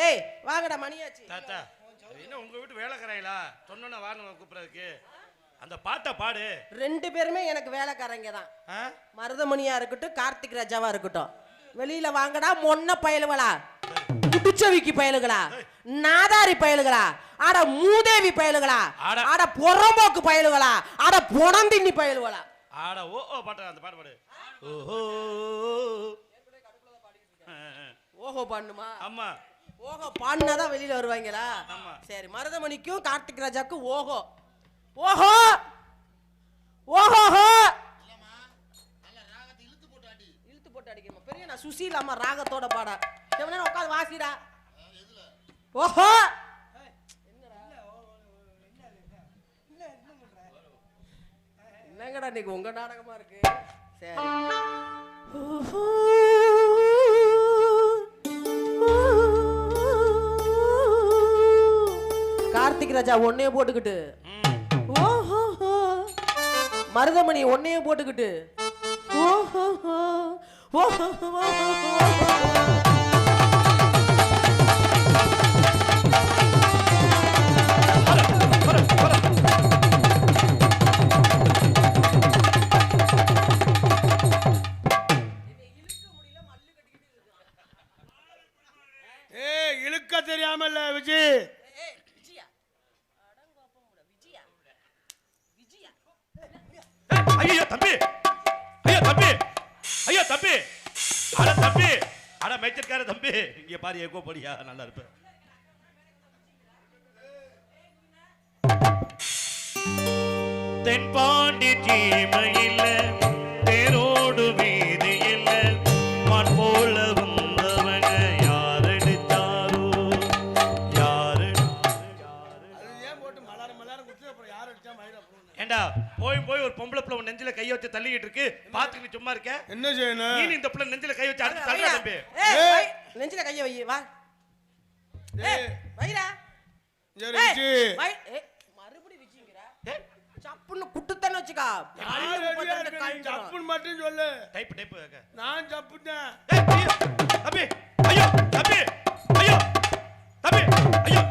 ஏய் வாங்கடா மணியாச்சு. தாத்தா என்ன உங்க வீட்டு வேலைக்காரங்களா சொன்னோன்னா வாங்க கூப்பிடுறதுக்கு அந்த பாட்டை பாடு. 2 பேருமே எனக்கு வேலைக்காரங்க தான். மருதமணியா இருக்கட்டும் கார்த்திக் ராஜாவா இருக்கட்டும். வெளியில வாங்கடா மொன்ன பயலுகளா, குடிச்சவிக்கு பயலுகளா, நாதாரி பயலுகளா, ஆட மூதேவி பயலுகளா, ஆட பொறம்போக்கு பயலுகளா, ஆட பொணந்தின்னி பயலுகளா. ஆட ஓ ஓ பாட்டு அந்த பாட்டு பாடு. ஓஹோ ஓஹோ பாடணுமா? ஆமா ஓஹோ பாடினாதான் வெளியில வருவாங்களா? சரி மருதமணிக்கும் கார்த்திக் ராஜாக்கும் ஓஹோ ஓஹோ ஓஹோ இழுத்து போட்டு அடிக்கணுமா? பெரிய நான் சுசீலாமா ராகத்தோட பாட உட்காந்து வாசிடா. ஓஹோ என்னங்கடா இன்னைக்கு உங்க நாடகமா இருக்கு. சரி கார்த்திக் ராஜா ஒன்னைய போட்டுக்கிட்டு, ஓஹோ மருதமணி ஒன்னைய போட்டுக்கிட்டு, ஓஹோ ஓஹோ இழுக்க தெரியாமல்ல விஜய். ஐயோ தம்பி, ஐயோ தம்பி, ஐயோ தம்பி, அட தம்பி, அட மேய்ச்சல்கார தம்பி, இங்க பாரு ஏகோ படியா நல்லா இருப்ப. தென்பாண்டி சீமையில தேரோடு வீதியில மான் போல வந்தவங்க யாரடித்தாரோ யாரு ஏன் போட்டு மலார மலார குத்து அப்புறம் யார் அடிச்சா மயிரா ஏண்டா போய் போய் ஒரு பொம்பளை பிள்ளை நெஞ்சில கை வச்சு தள்ளிக்கிட்டு இருக்கு, பாத்துக்கு நீ சும்மா இருக்க? என்ன செய்யணும்? நீ இந்த பிள்ளை நெஞ்சில கை வச்சு அடுத்து தள்ளா தம்பி. நெஞ்சில கைய வை வா. வைடா சரி விஜி மறுபடி விஜிங்கற சப்புன்னு குட்டுத்தன வச்சுக்கா. சப்புன்னு மட்டும் சொல்லு. டைப் டைப் நான் சப்புட்டேன். தம்பி ஐயோ தம்பி ஐயோ தம்பி ஐயோ